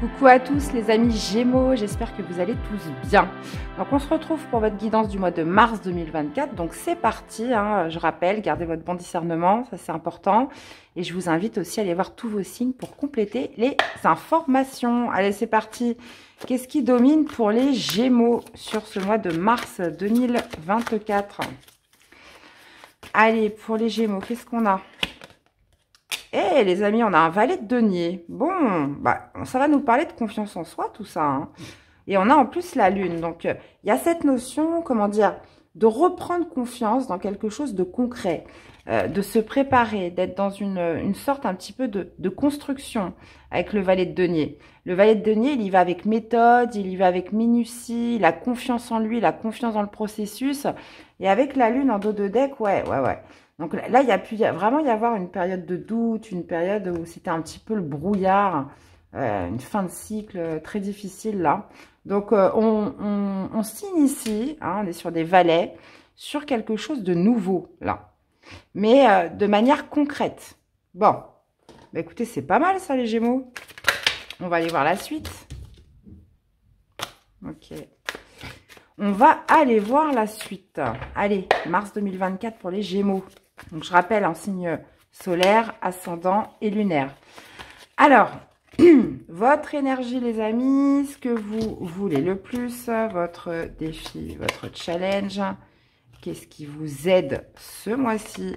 Coucou à tous les amis Gémeaux, j'espère que vous allez tous bien. Donc on se retrouve pour votre guidance du mois de mars 2024. Donc c'est parti, hein. Je rappelle, gardez votre bon discernement, ça c'est important. Et je vous invite aussi à aller voir tous vos signes pour compléter les informations. Allez, c'est parti. Qu'est-ce qui domine pour les Gémeaux sur ce mois de mars 2024? Allez, pour les Gémeaux, qu'est-ce qu'on a? Eh les amis, on a un valet de denier. Bon, bah, ça va nous parler de confiance en soi, tout ça. Hein. Et on a en plus la lune. Donc, il y a cette notion, comment dire, de reprendre confiance dans quelque chose de concret, de se préparer, d'être dans une sorte un petit peu de construction avec le valet de denier. Le valet de denier, il y va avec méthode, il y va avec minutie, il a confiance en lui, il a confiance dans le processus. Et avec la lune en dos de deck, ouais. Donc là, il y a pu vraiment y avoir une période de doute, une période où c'était un petit peu le brouillard, une fin de cycle très difficile là. Donc on s'initie, hein, on est sur des valets, sur quelque chose de nouveau là, mais de manière concrète. Bon, bah, écoutez, c'est pas mal ça les Gémeaux. On va aller voir la suite. Ok. On va aller voir la suite. Allez, mars 2024 pour les Gémeaux. Donc, je rappelle un signe solaire, ascendant et lunaire. Alors, votre énergie, les amis, ce que vous voulez le plus, votre défi, votre challenge, qu'est-ce qui vous aide ce mois-ci?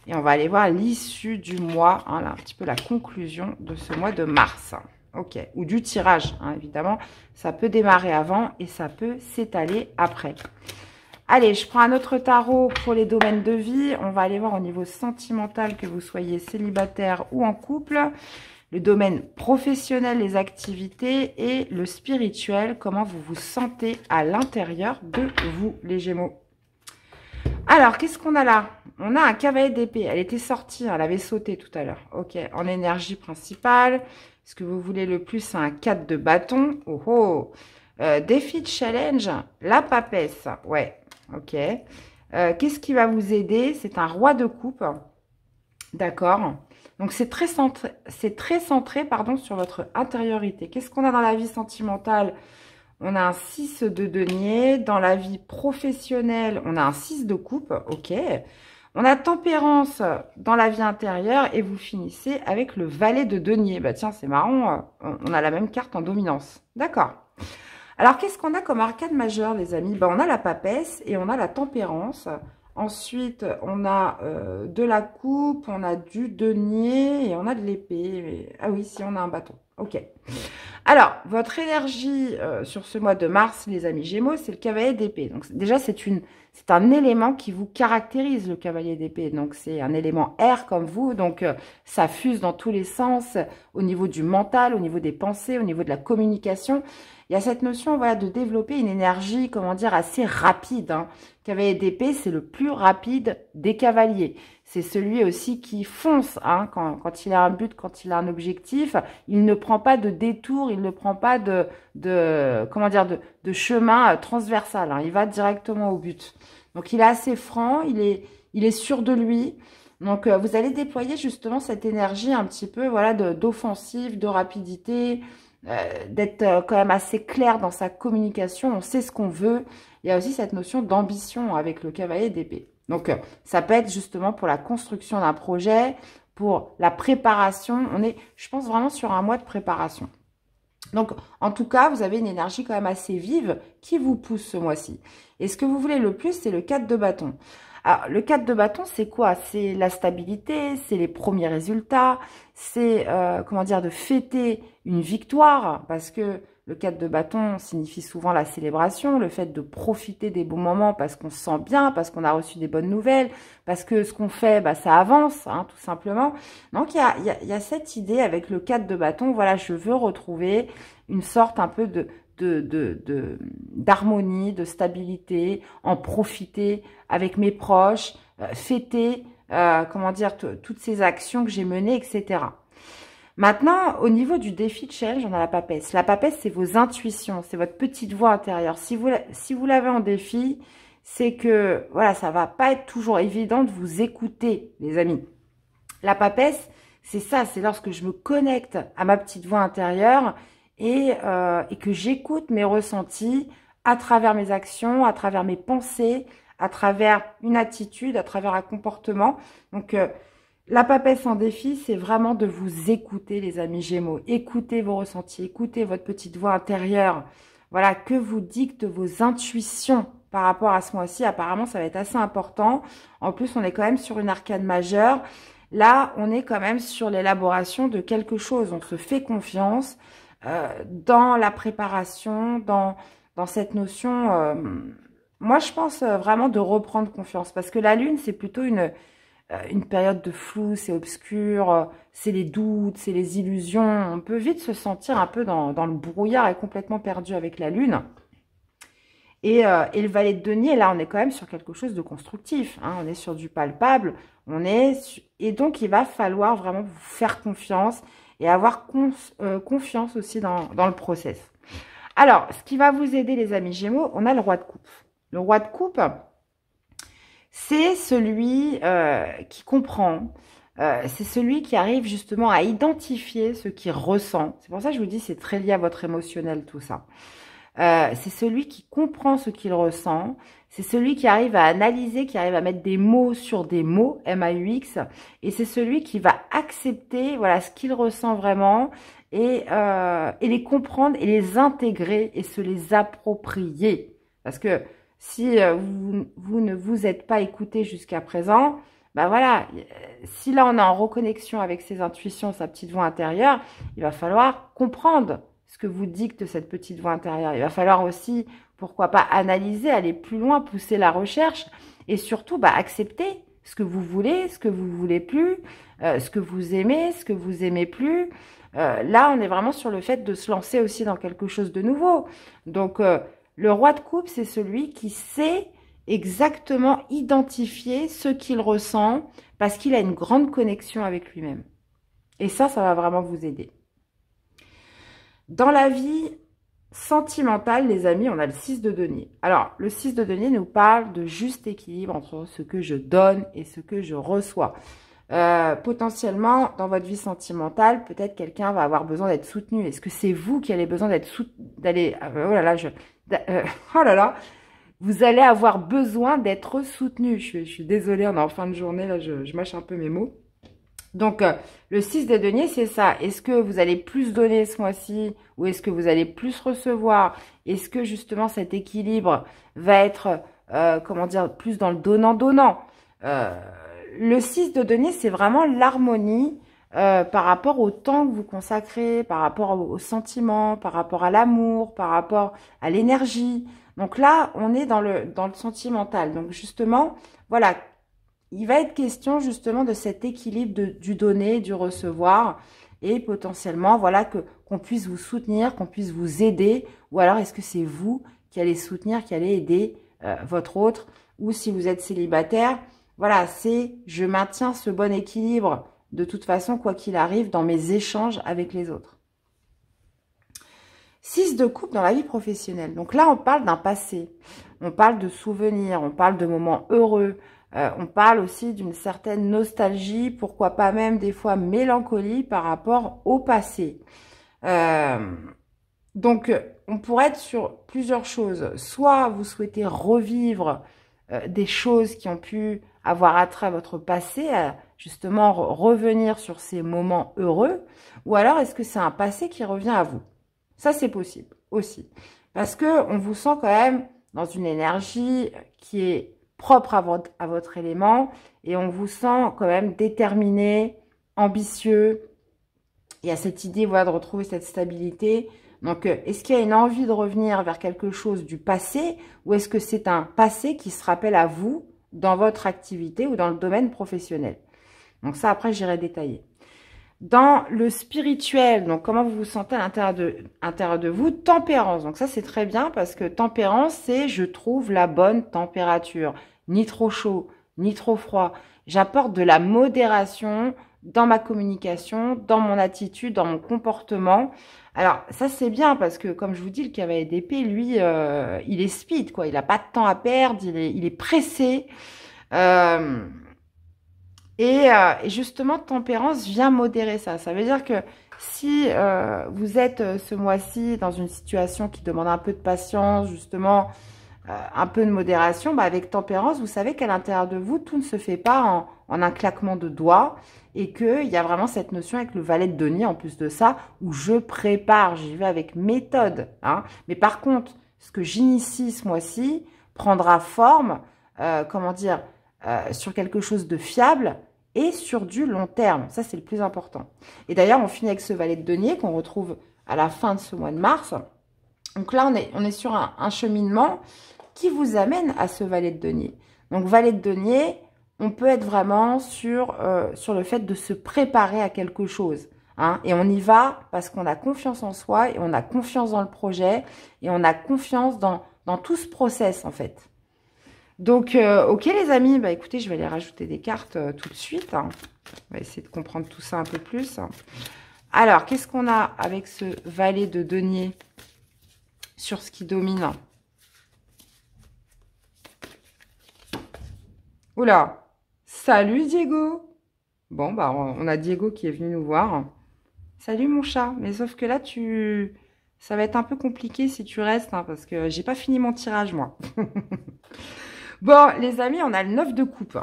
Et on va aller voir l'issue du mois, hein, là, un petit peu la conclusion de ce mois de mars. Ok, ou du tirage, hein, évidemment. Ça peut démarrer avant et ça peut s'étaler après. Allez, je prends un autre tarot pour les domaines de vie. On va aller voir au niveau sentimental, que vous soyez célibataire ou en couple. Le domaine professionnel, les activités et le spirituel. Comment vous vous sentez à l'intérieur de vous, les Gémeaux. Alors, qu'est-ce qu'on a là? On a un cavalier d'épée. Elle était sortie, hein, elle avait sauté tout à l'heure. Ok, en énergie principale. Ce que vous voulez le plus, c'est un 4 de bâton. Oh oh. Défi de challenge, la papesse. Ouais. Ok. Qu'est-ce qui va vous aider? C'est un roi de coupe. D'accord. Donc, c'est très centré, pardon, sur votre intériorité. Qu'est-ce qu'on a dans la vie sentimentale? On a un 6 de denier. Dans la vie professionnelle, on a un 6 de coupe. Ok. On a tempérance dans la vie intérieure et vous finissez avec le valet de denier. Bah tiens, c'est marrant. On a la même carte en dominance. D'accord. Alors, qu'est-ce qu'on a comme arcane majeure, les amis? Ben, on a la papesse et on a la tempérance. Ensuite, on a de la coupe, on a du denier et on a de l'épée. Ah oui, si, on a un bâton. Ok. Alors, votre énergie sur ce mois de mars, les amis Gémeaux, c'est le cavalier d'épée. Donc, déjà, c'est un élément qui vous caractérise, le cavalier d'épée. Donc, c'est un élément air comme vous. Donc, ça fuse dans tous les sens, au niveau du mental, au niveau des pensées, au niveau de la communication. Il y a cette notion, voilà, de développer une énergie, comment dire, assez rapide. Hein. Cavalier d'épée, c'est le plus rapide des cavaliers. C'est celui aussi qui fonce, hein, quand il a un but, quand il a un objectif. Il ne prend pas de détour, il ne prend pas de chemin transversal. Hein. Il va directement au but. Donc, il est assez franc, il est sûr de lui. Donc, vous allez déployer justement cette énergie un petit peu, voilà, d'offensive, de rapidité, d'être quand même assez clair dans sa communication. On sait ce qu'on veut. Il y a aussi cette notion d'ambition avec le cavalier d'épée. Donc, ça peut être justement pour la construction d'un projet, pour la préparation. On est, je pense, vraiment sur un mois de préparation. Donc, en tout cas, vous avez une énergie quand même assez vive qui vous pousse ce mois-ci. Et ce que vous voulez le plus, c'est le 4 de bâton. Alors, le 4 de bâton, c'est quoi? C'est la stabilité, c'est les premiers résultats, c'est, comment dire, de fêter une victoire, parce que le 4 de bâton signifie souvent la célébration, le fait de profiter des bons moments parce qu'on se sent bien, parce qu'on a reçu des bonnes nouvelles, parce que ce qu'on fait, bah, ça avance, hein, tout simplement. Donc, il y a cette idée avec le 4 de bâton, voilà, je veux retrouver une sorte un peu d'harmonie, de stabilité, en profiter avec mes proches, fêter, comment dire, toutes ces actions que j'ai menées, etc. Maintenant, au niveau du défi de challenge, on a la papesse. La papesse, c'est vos intuitions, c'est votre petite voix intérieure. Si vous l'avez en défi, c'est que, voilà, ça va pas être toujours évident de vous écouter, les amis. La papesse, c'est ça, c'est lorsque je me connecte à ma petite voix intérieure et que j'écoute mes ressentis à travers mes actions, à travers mes pensées, à travers une attitude, à travers un comportement. Donc, la papesse en défi, c'est vraiment de vous écouter, les amis Gémeaux. Écoutez vos ressentis, écoutez votre petite voix intérieure. Voilà, que vous dictent vos intuitions par rapport à ce mois-ci. Apparemment, ça va être assez important. En plus, on est quand même sur une arcane majeure. Là, on est quand même sur l'élaboration de quelque chose. On se fait confiance dans la préparation, dans cette notion. Moi, je pense vraiment de reprendre confiance. Parce que la Lune, c'est plutôt une période de flou, c'est obscur, c'est les doutes, c'est les illusions. On peut vite se sentir un peu dans le brouillard et complètement perdu avec la Lune. Et le valet de denier, là, on est quand même sur quelque chose de constructif. Hein, on est sur du palpable. Et donc, il va falloir vraiment vous faire confiance et avoir confiance aussi dans le process. Alors, ce qui va vous aider, les amis Gémeaux, on a le roi de coupe. Le roi de coupe, c'est celui qui comprend, c'est celui qui arrive justement à identifier ce qu'il ressent. C'est pour ça que je vous dis, c'est très lié à votre émotionnel, tout ça. C'est celui qui comprend ce qu'il ressent. C'est celui qui arrive à analyser, qui arrive à mettre des mots sur des mots, M-A-U-X. Et c'est celui qui va accepter, voilà, ce qu'il ressent vraiment et les comprendre et les intégrer et se les approprier. Parce que si vous ne vous êtes pas écouté jusqu'à présent, ben voilà, si là on est en reconnexion avec ses intuitions, sa petite voix intérieure, il va falloir comprendre ce que vous dicte cette petite voix intérieure. Il va falloir aussi, pourquoi pas, analyser, aller plus loin, pousser la recherche et surtout accepter ce que vous voulez, ce que vous voulez plus, ce que vous aimez, ce que vous aimez plus. Là, on est vraiment sur le fait de se lancer aussi dans quelque chose de nouveau. Donc, le roi de coupe, c'est celui qui sait exactement identifier ce qu'il ressent parce qu'il a une grande connexion avec lui-même. Et ça va vraiment vous aider. Dans la vie sentimentale, les amis, on a le 6 de denier. Alors, le 6 de denier nous parle de juste équilibre entre ce que je donne et ce que je reçois. Potentiellement, dans votre vie sentimentale, peut-être quelqu'un va avoir besoin d'être soutenu. Est-ce que c'est vous qui avez besoin d'être soutenu, oh là là, vous allez avoir besoin d'être soutenu. Je suis désolée, on est en fin de journée, là, je mâche un peu mes mots. Donc, le 6 de denier, c'est ça. Est-ce que vous allez plus donner ce mois-ci ou est-ce que vous allez plus recevoir? Est-ce que justement cet équilibre va être, comment dire, plus dans le donnant-donnant? Le 6 de denier, c'est vraiment l'harmonie par rapport au temps que vous consacrez, par rapport aux sentiments, par rapport à l'amour, par rapport à l'énergie. Donc là, on est dans le sentimental. Donc justement, voilà, il va être question justement de cet équilibre du donner, du recevoir et potentiellement, voilà, qu'on puisse vous soutenir, qu'on puisse vous aider. Ou alors, est-ce que c'est vous qui allez soutenir, qui allez aider votre autre? Ou si vous êtes célibataire, voilà, c'est je maintiens ce bon équilibre de toute façon, quoi qu'il arrive, dans mes échanges avec les autres. 6 de coupe dans la vie professionnelle. Donc là, on parle d'un passé. On parle de souvenirs, on parle de moments heureux. On parle aussi d'une certaine nostalgie, pourquoi pas même des fois mélancolie par rapport au passé. Donc, on pourrait être sur plusieurs choses. Soit vous souhaitez revivre des choses qui ont pu avoir attrait à votre passé, à justement revenir sur ces moments heureux. Ou alors, est-ce que c'est un passé qui revient à vous? Ça, c'est possible aussi. Parce que on vous sent quand même dans une énergie qui est propre à votre élément et on vous sent quand même déterminé, ambitieux. Il y a cette idée, voilà, de retrouver cette stabilité. Donc, est-ce qu'il y a une envie de revenir vers quelque chose du passé ou est-ce que c'est un passé qui se rappelle à vous dans votre activité ou dans le domaine professionnel? Donc ça, après, j'irai détailler. Dans le spirituel, donc comment vous vous sentez à l'intérieur de vous, tempérance. Donc ça, c'est très bien parce que tempérance, c'est je trouve la bonne température. Ni trop chaud, ni trop froid. J'apporte de la modération dans ma communication, dans mon attitude, dans mon comportement. Alors, ça, c'est bien parce que, comme je vous dis, le cavalier d'épée, lui, il est speed, quoi. Il n'a pas de temps à perdre, il est pressé. Et justement, tempérance vient modérer ça. Ça veut dire que si vous êtes ce mois-ci dans une situation qui demande un peu de patience, justement, un peu de modération, bah avec tempérance, vous savez qu'à l'intérieur de vous, tout ne se fait pas en un claquement de doigts et qu'il y a vraiment cette notion avec le valet de denier, en plus de ça, où je prépare, j'y vais avec méthode. Hein. Mais par contre, ce que j'initie ce mois-ci prendra forme, comment dire, sur quelque chose de fiable et sur du long terme. Ça, c'est le plus important. Et d'ailleurs, on finit avec ce valet de denier qu'on retrouve à la fin de ce mois de mars. Donc là, on est sur un cheminement qui vous amène à ce valet de denier. Donc, valet de denier, on peut être vraiment sur le fait de se préparer à quelque chose. Hein, et on y va parce qu'on a confiance en soi et on a confiance dans le projet et on a confiance dans tout ce process, en fait. Donc, ok les amis, bah écoutez, je vais aller rajouter des cartes tout de suite. Hein. On va essayer de comprendre tout ça un peu plus. Alors, qu'est-ce qu'on a avec ce valet de denier sur ce qui domine? Oula, salut Diego. Bon, bah on a Diego qui est venu nous voir. Salut mon chat, mais sauf que là, ça va être un peu compliqué si tu restes, hein, parce que j'ai pas fini mon tirage, moi. Bon, les amis, on a le 9 de coupe.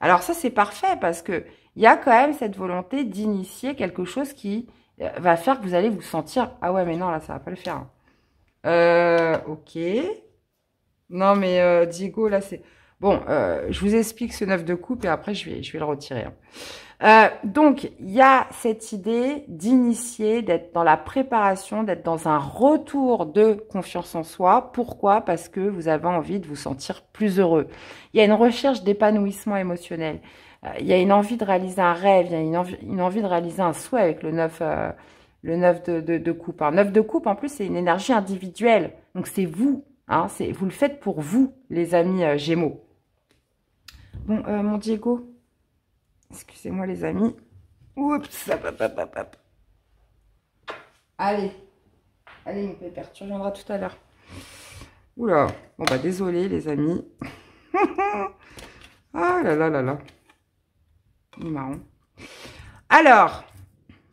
Alors ça, c'est parfait parce que il y a quand même cette volonté d'initier quelque chose qui va faire que vous allez vous sentir... Ah ouais, mais non, là, ça va pas le faire. Ok. Non, mais Diego, là, c'est... Bon, je vous explique ce 9 de coupe et après, je vais le retirer. Donc, il y a cette idée d'initier, d'être dans la préparation, d'être dans un retour de confiance en soi. Pourquoi? Parce que vous avez envie de vous sentir plus heureux. Il y a une recherche d'épanouissement émotionnel. Il y a une envie de réaliser un rêve, il y a une envie de réaliser un souhait avec le 9 de coupe. Un 9 de coupe, en plus, c'est une énergie individuelle. Donc, c'est vous. Hein, vous le faites pour vous, les amis Gémeaux. Bon, mon Diego... Excusez-moi les amis. Oups, hop. Allez, mon pépère, tu reviendras tout à l'heure. Oula, bon bah désolé les amis. Ah là là là là. Il est marrant. Alors,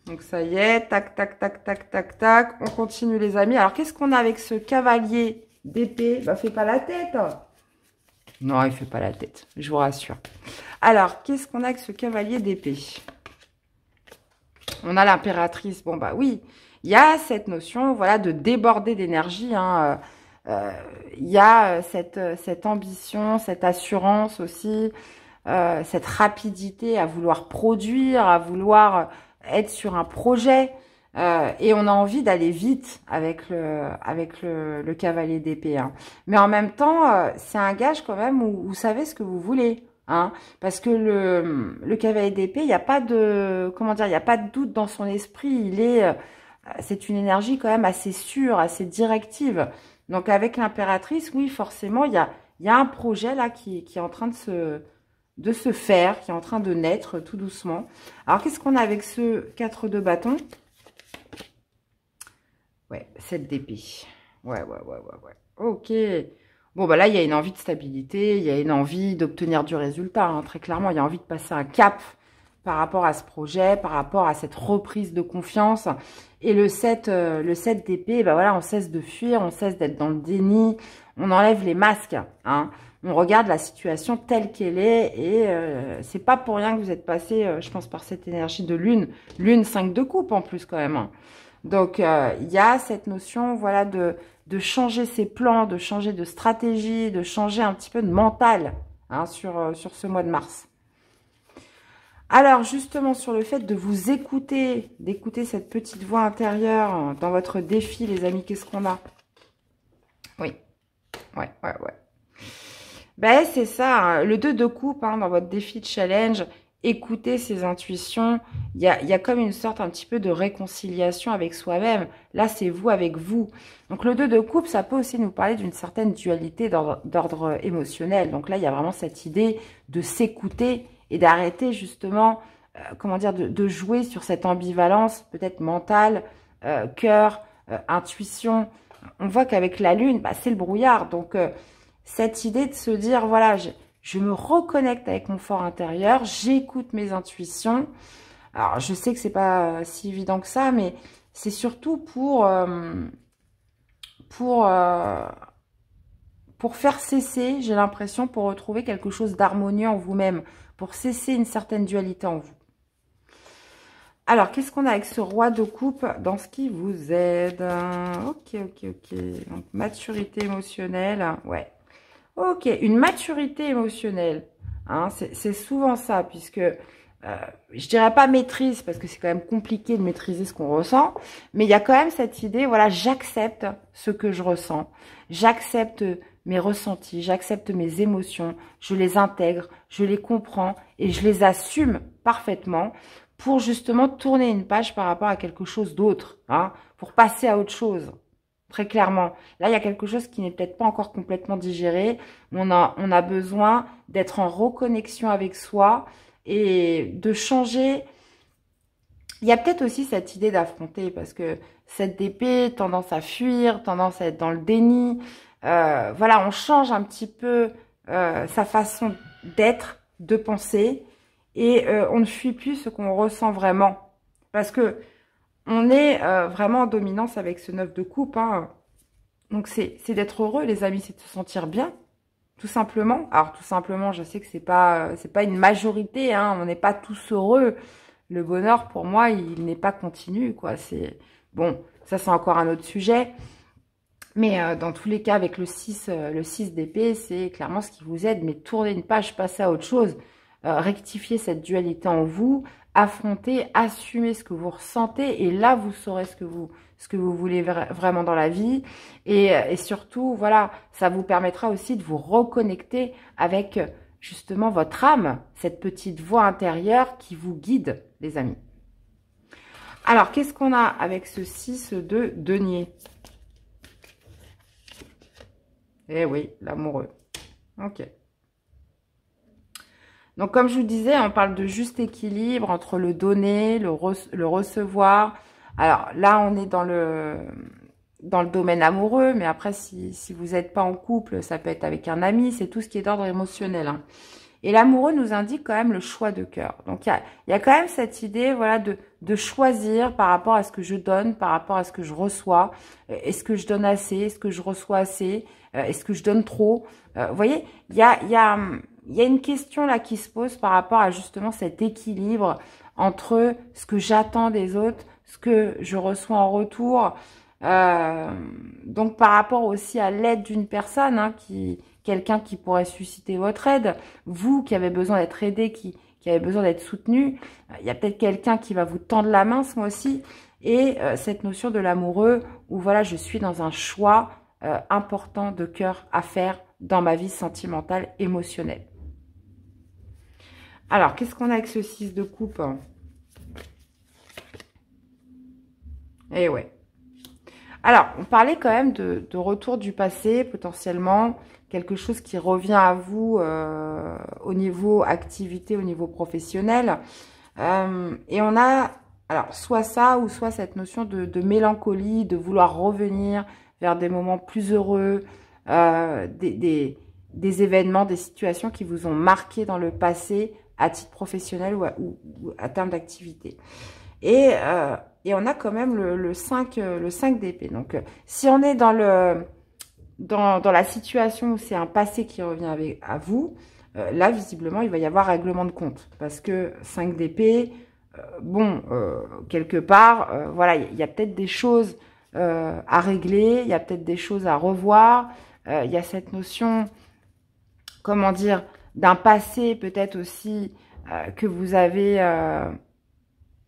donc ça y est, tac, tac, tac, tac, tac, tac. On continue les amis. Alors qu'est-ce qu'on a avec ce cavalier d'épée? Bah fais pas la tête. Non, il fait pas la tête, je vous rassure. Alors, qu'est-ce qu'on a avec ce cavalier d'épée? On a l'impératrice. Bon, bah oui, il y a cette notion, voilà, de déborder d'énergie. Hein. Il y a cette ambition, cette assurance aussi, cette rapidité à vouloir produire, à vouloir être sur un projet. Et on a envie d'aller vite avec le cavalier d'épée. Hein. Mais en même temps, c'est un gage quand même où vous savez ce que vous voulez. Hein, parce que le cavalier d'épée, il n'y a pas de, comment dire, il n'y a pas de doute dans son esprit. C'est une énergie quand même assez sûre, assez directive. Donc avec l'impératrice, oui, forcément, il y a un projet là qui est en train de se faire, qui est en train de naître tout doucement. Alors qu'est-ce qu'on a avec ce 4 de bâton? Ouais, 7 d'épée. Ouais. Ok. Bon, bah là, il y a une envie de stabilité, il y a une envie d'obtenir du résultat. Hein, très clairement, il y a envie de passer un cap par rapport à ce projet, par rapport à cette reprise de confiance. Et le 7 d'épée, bah voilà, on cesse de fuir, on cesse d'être dans le déni, on enlève les masques. Hein, on regarde la situation telle qu'elle est et c'est pas pour rien que vous êtes passé, je pense, par cette énergie de lune. Lune 5 de coupe en plus quand même. Hein. Donc, il y a cette notion, voilà, de changer ses plans, de changer de stratégie, de changer un petit peu de mental hein, sur ce mois de mars. Alors, justement, sur le fait de vous écouter, d'écouter cette petite voix intérieure dans votre défi, les amis, qu'est-ce qu'on a? Oui, ouais. Ben, c'est ça, hein, le 2 de coupe hein, dans votre défi de challenge. Écouter ses intuitions, il y a comme une sorte un petit peu de réconciliation avec soi-même. Là, c'est vous avec vous. Donc, le 2 de coupe, ça peut aussi nous parler d'une certaine dualité d'ordre émotionnel. Donc là, il y a vraiment cette idée de s'écouter et d'arrêter justement, comment dire, de jouer sur cette ambivalence peut-être mentale, cœur, intuition. On voit qu'avec la lune, bah, c'est le brouillard. Donc, cette idée de se dire, voilà, je me reconnecte avec mon fort intérieur, j'écoute mes intuitions. Alors, je sais que c'est pas si évident que ça, mais c'est surtout pour faire cesser, j'ai l'impression, pour retrouver quelque chose d'harmonieux en vous-même, pour cesser une certaine dualité en vous. Alors, qu'est-ce qu'on a avec ce roi de coupe dans ce qui vous aide? Ok. Donc, maturité émotionnelle, ouais. Ok, une maturité émotionnelle. Hein, c'est souvent ça, puisque je dirais pas maîtrise, parce que c'est quand même compliqué de maîtriser ce qu'on ressent, mais il y a quand même cette idée, voilà, j'accepte ce que je ressens, j'accepte mes ressentis, j'accepte mes émotions, je les intègre, je les comprends et je les assume parfaitement pour justement tourner une page par rapport à quelque chose d'autre, hein, pour passer à autre chose. Très clairement. Là, il y a quelque chose qui n'est peut-être pas encore complètement digéré. On a besoin d'être en reconnexion avec soi et de changer. Il y a peut-être aussi cette idée d'affronter parce que cette d'épée, tendance à fuir, tendance à être dans le déni. Voilà, on change un petit peu sa façon d'être, de penser et on ne fuit plus ce qu'on ressent vraiment. Parce que on est vraiment en dominance avec ce 9 de coupe. Hein. Donc, c'est d'être heureux, les amis, c'est de se sentir bien, tout simplement. Alors, tout simplement, je sais que c'est pas une majorité. Hein. On n'est pas tous heureux. Le bonheur, pour moi, il n'est pas continu, quoi. Bon, ça, c'est encore un autre sujet. Mais dans tous les cas, avec le 6 d'épée, c'est clairement ce qui vous aide. Mais tourner une page, passer à autre chose, rectifier cette dualité en vous, affronter, assumer ce que vous ressentez. Et là, vous saurez ce que vous voulez vraiment dans la vie. Et surtout, voilà, ça vous permettra aussi de vous reconnecter avec justement votre âme, cette petite voix intérieure qui vous guide, les amis. Alors, qu'est-ce qu'on a avec ce 6 de denier? Eh oui, l'amoureux. Ok. Donc, comme je vous disais, on parle de juste équilibre entre le donner, le recevoir. Alors, là, on est dans le domaine amoureux, mais après, si vous n'êtes pas en couple, ça peut être avec un ami, c'est tout ce qui est d'ordre émotionnel. Hein. Et l'amoureux nous indique quand même le choix de cœur. Donc, il y a quand même cette idée, voilà, de choisir par rapport à ce que je donne, par rapport à ce que je reçois. Est-ce que je donne assez? Est-ce que je reçois assez? Est-ce que je donne trop? Vous voyez, il y a une question là qui se pose par rapport à justement cet équilibre entre ce que j'attends des autres, ce que je reçois en retour. Donc, par rapport aussi à l'aide d'une personne, hein, quelqu'un qui pourrait susciter votre aide, vous qui avez besoin d'être aidé, qui avez besoin d'être soutenu, il y a peut-être quelqu'un qui va vous tendre la main ce mois-ci, et cette notion de l'amoureux où voilà, je suis dans un choix important de cœur à faire dans ma vie sentimentale, émotionnelle. Alors, qu'est-ce qu'on a avec ce 6 de coupe? Eh ouais. Alors, on parlait quand même de retour du passé, potentiellement, quelque chose qui revient à vous au niveau activité, au niveau professionnel. Et on a, alors, soit ça, ou soit cette notion de mélancolie, de vouloir revenir vers des moments plus heureux, des événements, des situations qui vous ont marqué dans le passé, à titre professionnel ou à terme d'activité. Et on a quand même le 5 d'épée. Donc, si on est dans la situation où c'est un passé qui revient à vous, là, visiblement, il va y avoir règlement de compte. Parce que 5 d'épée, quelque part, voilà, il y a peut-être des choses à régler, il y a peut-être des choses à revoir. Il y a cette notion, comment dire, d'un passé peut-être aussi que vous avez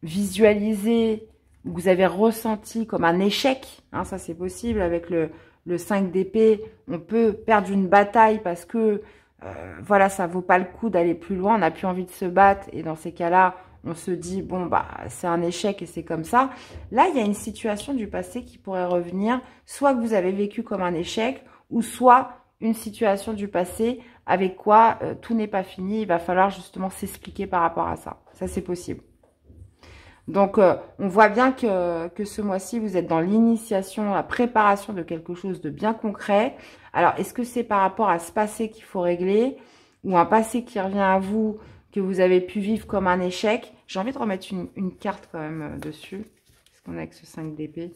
visualisé, vous avez ressenti comme un échec, hein, ça c'est possible avec le 5 d'épée, on peut perdre une bataille parce que voilà, ça vaut pas le coup d'aller plus loin, on n'a plus envie de se battre et dans ces cas-là, on se dit bon bah c'est un échec et c'est comme ça. Là, il y a une situation du passé qui pourrait revenir, soit que vous avez vécu comme un échec ou soit une situation du passé avec quoi tout n'est pas fini, il va falloir justement s'expliquer par rapport à ça. Ça c'est possible. Donc, on voit bien que ce mois-ci, vous êtes dans l'initiation, la préparation de quelque chose de bien concret. Alors, est-ce que c'est par rapport à ce passé qu'il faut régler? ou un passé qui revient à vous, que vous avez pu vivre comme un échec. J'ai envie de remettre une carte quand même dessus. Qu'est-ce qu'on a avec ce 5 d'épée?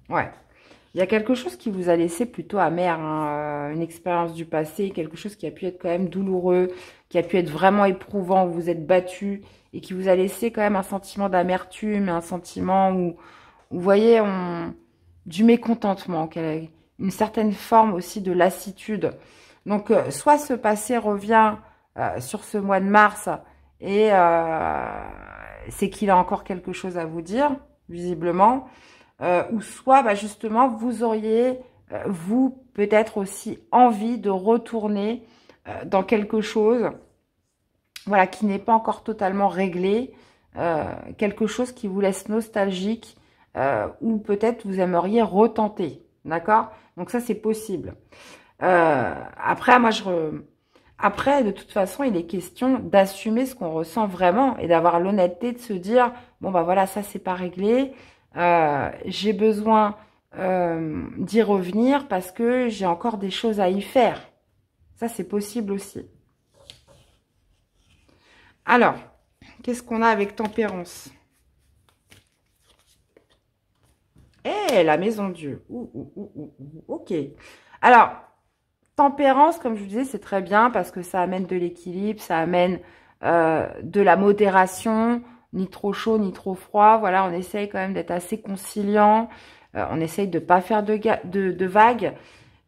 Ouais. Il y a quelque chose qui vous a laissé plutôt amer, hein, une expérience du passé, quelque chose qui a pu être quand même douloureux, qui a pu être vraiment éprouvant, où vous êtes battu et qui vous a laissé quand même un sentiment d'amertume, un sentiment où vous voyez, du mécontentement, une certaine forme aussi de lassitude. Donc, soit ce passé revient sur ce mois de mars et c'est qu'il a encore quelque chose à vous dire, visiblement. Ou soit, bah, justement, vous auriez, vous, peut-être aussi envie de retourner dans quelque chose, voilà, qui n'est pas encore totalement réglé, quelque chose qui vous laisse nostalgique, ou peut-être vous aimeriez retenter, d'accord? Donc ça, c'est possible. Après, après, de toute façon, il est question d'assumer ce qu'on ressent vraiment et d'avoir l'honnêteté de se dire, bon, bah voilà, ça, c'est pas réglé. J'ai besoin d'y revenir parce que j'ai encore des choses à y faire. Ça, c'est possible aussi. Alors, qu'est-ce qu'on a avec Tempérance? Eh, la maison Dieu. Ok. Alors, Tempérance, comme je vous disais, c'est très bien parce que ça amène de l'équilibre, ça amène de la modération, ni trop chaud, ni trop froid. Voilà, on essaye quand même d'être assez conciliant. On essaye de pas faire de vagues.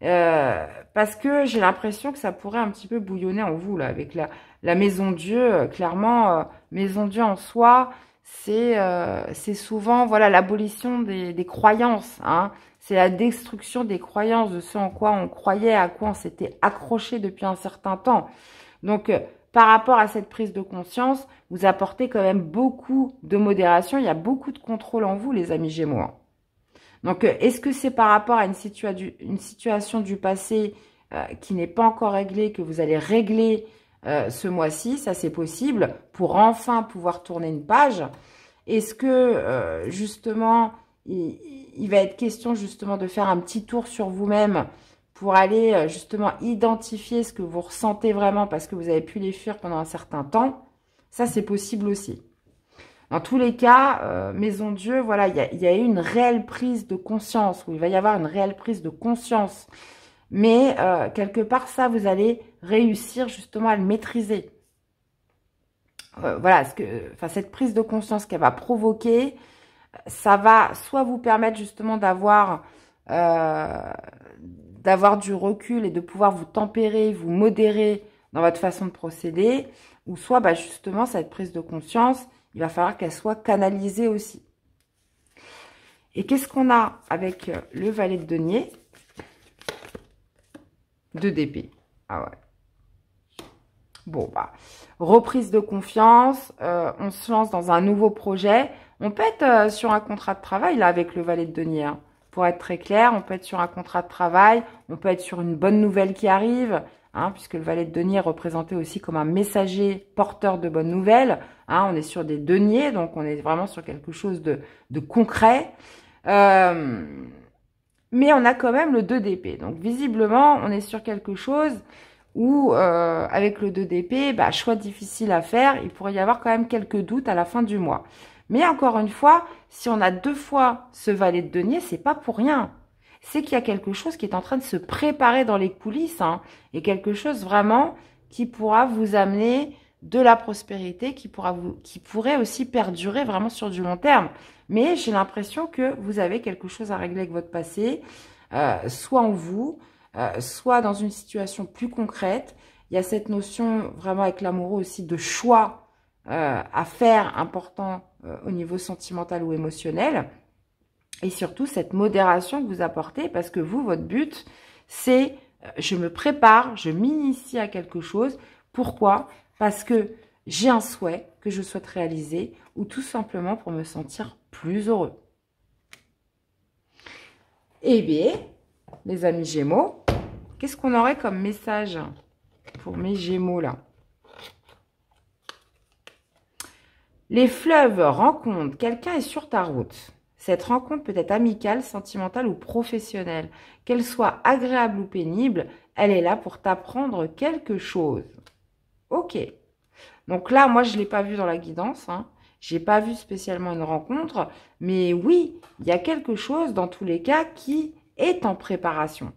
Parce que j'ai l'impression que ça pourrait un petit peu bouillonner en vous, là, avec la maison Dieu. Clairement, maison Dieu en soi, c'est souvent, voilà, l'abolition des croyances, hein. C'est la destruction des croyances, de ce en quoi on croyait, à quoi on s'était accroché depuis un certain temps. Donc, par rapport à cette prise de conscience, vous apportez quand même beaucoup de modération. Il y a beaucoup de contrôle en vous, les amis Gémeaux. Donc, est-ce que c'est par rapport à une situation du passé qui n'est pas encore réglée, que vous allez régler ce mois-ci? Ça, c'est possible, pour enfin pouvoir tourner une page. Est-ce que, justement, il va être question, justement, de faire un petit tour sur vous-même pour aller, justement, identifier ce que vous ressentez vraiment parce que vous avez pu les fuir pendant un certain temps? Ça, c'est possible aussi. Dans tous les cas, Maison Dieu, voilà, il y a eu une réelle prise de conscience, où il va y avoir une réelle prise de conscience. Mais, quelque part, ça, vous allez réussir, justement, à le maîtriser. Voilà, cette prise de conscience qu'elle va provoquer, ça va soit vous permettre justement d'avoir du recul et de pouvoir vous tempérer, vous modérer dans votre façon de procéder, ou soit bah, justement cette prise de conscience, il va falloir qu'elle soit canalisée aussi. Et qu'est-ce qu'on a avec le valet de denier? 2 d'épée. Ah ouais. Bon, bah, reprise de confiance, on se lance dans un nouveau projet. On peut être sur un contrat de travail, là, avec le valet de denier. Hein. Pour être très clair, on peut être sur un contrat de travail, on peut être sur une bonne nouvelle qui arrive, hein, puisque le valet de denier est représenté aussi comme un messager porteur de bonnes nouvelles. Hein, on est sur des deniers, donc on est vraiment sur quelque chose de concret. Mais on a quand même le 2 d'épée. Donc, visiblement, on est sur quelque chose où, avec le 2 d'épée, bah, choix difficile à faire. Il pourrait y avoir quand même quelques doutes à la fin du mois. Mais encore une fois, si on a 2 fois ce valet de denier, c'est pas pour rien. C'est qu'il y a quelque chose qui est en train de se préparer dans les coulisses, hein, et quelque chose vraiment qui pourra vous amener de la prospérité, qui pourrait aussi perdurer vraiment sur du long terme. Mais j'ai l'impression que vous avez quelque chose à régler avec votre passé, soit en vous, soit dans une situation plus concrète. Il y a cette notion vraiment avec l'amoureux aussi de choix à faire important au niveau sentimental ou émotionnel. Et surtout cette modération que vous apportez parce que vous, votre but, c'est je me prépare, je m'initie à quelque chose. Pourquoi? Parce que j'ai un souhait que je souhaite réaliser ou tout simplement pour me sentir plus heureux. Eh bien, les amis Gémeaux, qu'est-ce qu'on aurait comme message pour mes Gémeaux là? Les fleuves rencontrent, quelqu'un est sur ta route. Cette rencontre peut être amicale, sentimentale ou professionnelle. Qu'elle soit agréable ou pénible, elle est là pour t'apprendre quelque chose. Ok. Donc là, moi, je ne l'ai pas vu dans la guidance. Hein. Je n'ai pas vu spécialement une rencontre. Mais oui, il y a quelque chose, dans tous les cas, qui est en préparation.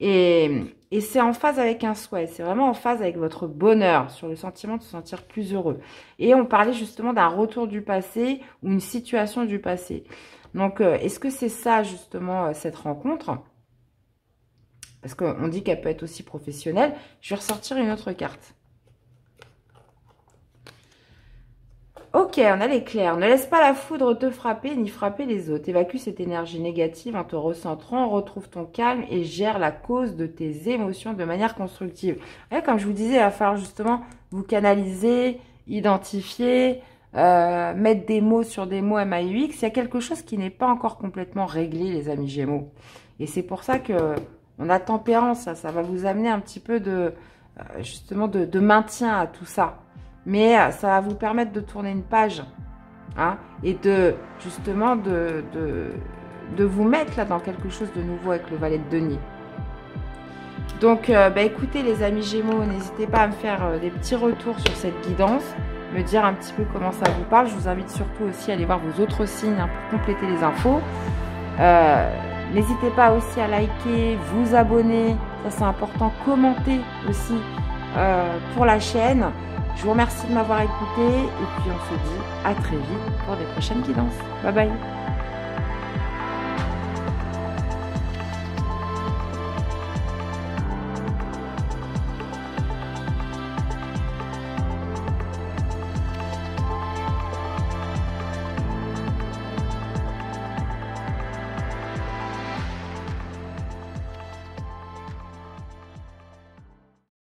Et c'est en phase avec un souhait. C'est vraiment en phase avec votre bonheur, sur le sentiment de se sentir plus heureux. Et on parlait justement d'un retour du passé ou une situation du passé. Donc, est-ce que c'est ça, justement, cette rencontre ? Parce qu'on dit qu'elle peut être aussi professionnelle. Je vais ressortir une autre carte. Ok, on a l'éclair. Ne laisse pas la foudre te frapper ni frapper les autres. Évacue cette énergie négative en te recentrant, retrouve ton calme et gère la cause de tes émotions de manière constructive. Ouais, comme je vous disais, il va falloir justement vous canaliser, identifier, mettre des mots sur des mots MAUX. Il y a quelque chose qui n'est pas encore complètement réglé, les amis Gémeaux. Et c'est pour ça que on a tempérance, ça va vous amener un petit peu de, justement, de maintien à tout ça. Mais ça va vous permettre de tourner une page, hein, et de, justement, de vous mettre là dans quelque chose de nouveau avec le valet de denier. Donc, écoutez les amis Gémeaux, n'hésitez pas à me faire des petits retours sur cette guidance, me dire un petit peu comment ça vous parle. Je vous invite surtout aussi à aller voir vos autres signes, hein, pour compléter les infos. N'hésitez pas aussi à liker, vous abonner, ça c'est important, commenter aussi pour la chaîne. Je vous remercie de m'avoir écouté et puis on se dit à très vite pour des prochaines guidances. Bye bye.